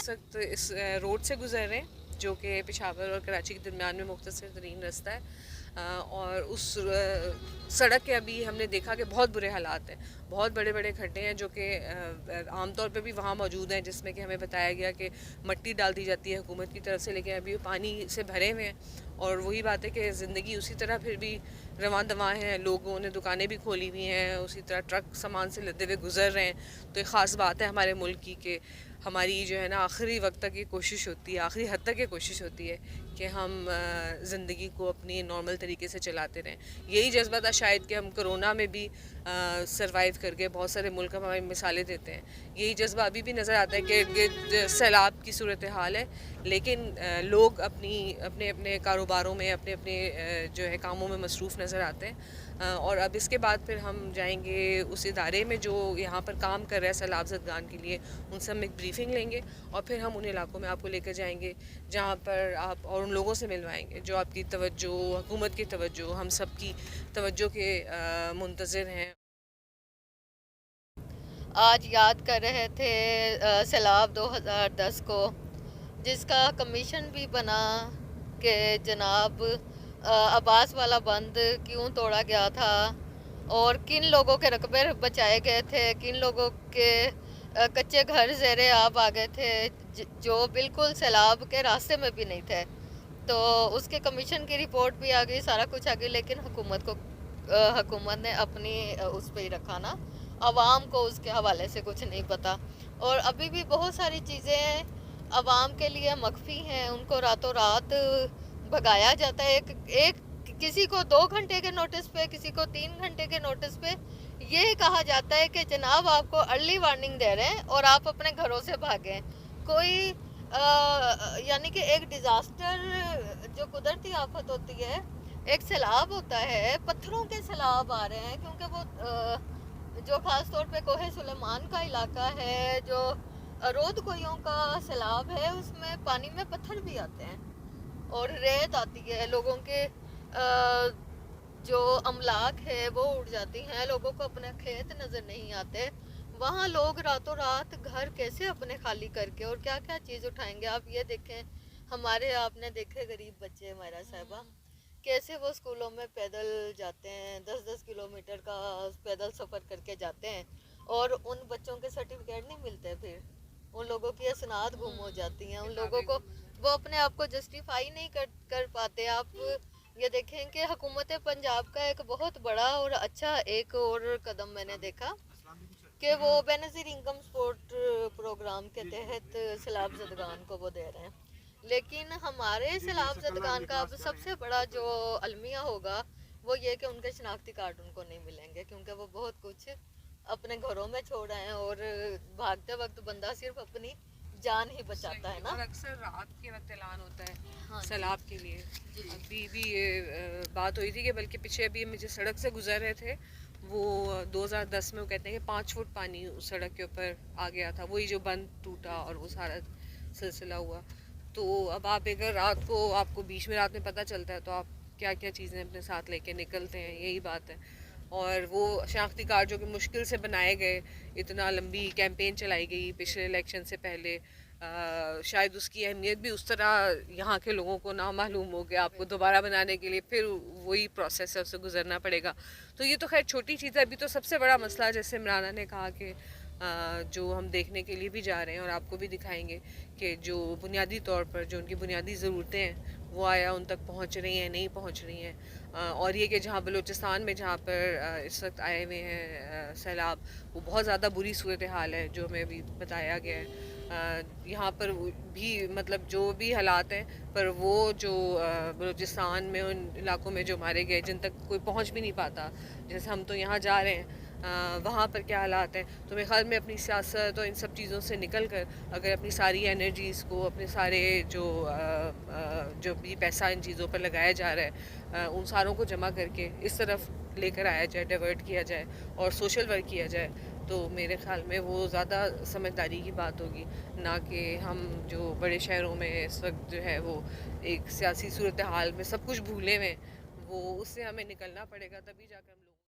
इस वक्त इस रोड से गुजर रहे हैं जो कि पेशावर और कराची के दरमियान में मुख्तसर तरीन रास्ता है। और उस सड़क के अभी हमने देखा कि बहुत बुरे हालात हैं, बहुत बड़े बड़े खड्डे हैं जो कि आमतौर पे भी वहाँ मौजूद हैं, जिसमें कि हमें बताया गया कि मट्टी डाल दी जाती है हुकूमत की तरफ से, लेकिन अभी वो पानी से भरे हुए हैं। और वही बात है कि ज़िंदगी उसी तरह फिर भी रवां दवां है, लोगों ने दुकानें भी खोली हुई हैं, उसी तरह ट्रक सामान से लदे हुए गुजर रहे हैं। तो एक ख़ास बात है हमारे मुल्क की कि हमारी जो है ना आखिरी वक्त तक ये कोशिश होती है, आखिरी हद तक ये कोशिश होती है कि हम ज़िंदगी को अपनी नॉर्मल तरीके से चलाते रहें। यही जज्बा था शायद कि हम कोरोना में भी सरवाइव कर गए। बहुत सारे मुल्क हमारी मिसालें देते हैं, यही जज्बा अभी भी नज़र आता है कि सैलाब की सूरत हाल है, लेकिन लोग अपने अपने कारोबारों में अपने अपने जो है कामों में मसरूफ़ नज़र आते हैं। और अब इसके बाद फिर हम जाएंगे उस इदारे में जो यहाँ पर काम कर रहा है सैलाब ज़दगान के लिए, उनसे हम एक ब्रीफिंग लेंगे और फिर हम उन इलाकों में आपको लेकर जाएंगे जहाँ पर आप और उन लोगों से मिलवाएंगे जो आपकी तवज्जो, हुकूमत की तवज्जो, हम सब की तवज्जो के मुंतज़िर हैं। आज याद कर रहे थे सैलाब 2010 को, जिसका कमीशन भी बना कि जनाब अब्बास वाला बंद क्यों तोड़ा गया था और किन लोगों के रकबे बचाए गए थे, किन लोगों के कच्चे घर ज़ेरे आब आ गए थे जो बिल्कुल सैलाब के रास्ते में भी नहीं थे। तो उसके कमीशन की रिपोर्ट भी आ गई, सारा कुछ आ गई, लेकिन हुकूमत ने अपनी उस पर ही रखा ना, आवाम को उसके हवाले से कुछ नहीं पता। और अभी भी बहुत सारी चीज़ें आवाम के लिए मख्फी हैं, उनको रातों रात भगाया जाता है। एक किसी को 2 घंटे के नोटिस पे, किसी को 3 घंटे के नोटिस पे ये कहा जाता है कि जनाब आपको अर्ली वार्निंग दे रहे हैं और आप अपने घरों से भागें। कोई यानी कि एक डिज़ास्टर जो कुदरती आफत होती है, एक सैलाब होता है, पत्थरों के सैलाब आ रहे हैं, क्योंकि वो जो ख़ास तौर पे कोहे सुलेमान का इलाका है, जो रोद कोयों का सैलाब है, उसमें पानी में पत्थर भी आते हैं और रेत आती है, लोगों के जो अमलाक है वो उड़ जाती हैं, लोगों को अपने खेत नज़र नहीं आते। वहाँ लोग रातों रात घर कैसे अपने खाली करके और क्या क्या चीज़ उठाएंगे। आप ये देखें, हमारे आपने देखे गरीब बच्चे हमारा साहिबा कैसे वो स्कूलों में पैदल जाते हैं, 10-10 किलोमीटर का पैदल सफ़र करके जाते हैं और उन बच्चों के सर्टिफिकेट नहीं मिलते। फिर उन लोगों की असनाद गुम हो जाती हैं, उन लोगों को वो अपने आप को जस्टिफाई नहीं कर पाते। आप ये देखें कि हुकूमत पंजाब का एक बहुत बड़ा और अच्छा एक और कदम मैंने देखा कि वो बेनज़ीर इनकम सपोर्ट प्रोग्राम के तहत सैलाब ज़दगान को वो दे रहे हैं, लेकिन हमारे सैलाब ज़दगान का अब सबसे बड़ा जो अलमिया होगा वो ये कि उनके शनाख्ती कार्ड उनको नहीं मिलेंगे, क्योंकि वो बहुत कुछ अपने घरों में छोड़ आए हैं और भागते वक्त बंदा सिर्फ अपनी जान ही बचाता है ना। और अक्सर रात के वक्त ऐलान होता है हाँ सैलाब के लिए। अभी भी ये बात हुई थी कि बल्कि पीछे अभी हम जिस सड़क से गुजर रहे थे वो 2010 में वो कहते हैं कि 5 फुट पानी उस सड़क के ऊपर आ गया था, वही जो बंद टूटा और वो सारा सिलसिला हुआ। तो अब आप अगर रात को आपको बीच में रात में पता चलता है तो आप क्या क्या चीज़ें अपने साथ लेके निकलते हैं, यही बात है। और वो शनाख्ती कार्ड जो कि मुश्किल से बनाए गए, इतना लंबी कैंपेन चलाई गई पिछले इलेक्शन से पहले, शायद उसकी अहमियत भी उस तरह यहाँ के लोगों को ना मालूम हो गया। आपको दोबारा बनाने के लिए फिर वही प्रोसेस है, उससे गुजरना पड़ेगा। तो ये तो खैर छोटी चीज़ है। अभी तो सबसे बड़ा मसला, जैसे इमराना ने कहा कि जो हम देखने के लिए भी जा रहे हैं और आपको भी दिखाएंगे कि जो बुनियादी तौर पर जो उनकी बुनियादी ज़रूरतें हैं वो आया उन तक पहुँच रही हैं, नहीं पहुँच रही हैं। और ये कि जहाँ बलूचिस्तान में जहाँ पर इस वक्त आए हुए हैं सैलाब, वो बहुत ज़्यादा बुरी सूरत हाल है जो हमें अभी बताया गया है। यहाँ पर भी मतलब जो भी हालात हैं, पर वो जो बलूचिस्तान में उन इलाकों में जो मारे गए जिन तक कोई पहुँच भी नहीं पाता, जैसे हम तो यहाँ जा रहे हैं, वहाँ पर क्या हालात हैं। तो मेरे ख्याल में अपनी सियासत और इन सब चीज़ों से निकल कर अगर अपनी सारी एनर्जीज़ को, अपने सारे जो भी पैसा इन चीज़ों पर लगाया जा रहा है, उन सारों को जमा करके इस तरफ लेकर आया जाए, डाइवर्ट किया जाए और सोशल वर्क किया जाए, तो मेरे ख्याल में वो ज़्यादा समझदारी की बात होगी, ना कि हम जो बड़े शहरों में इस वक्त जो है वो एक सियासी सूरत हाल में सब कुछ भूले हुए, वो उससे हमें निकलना पड़ेगा, तभी जाकर हम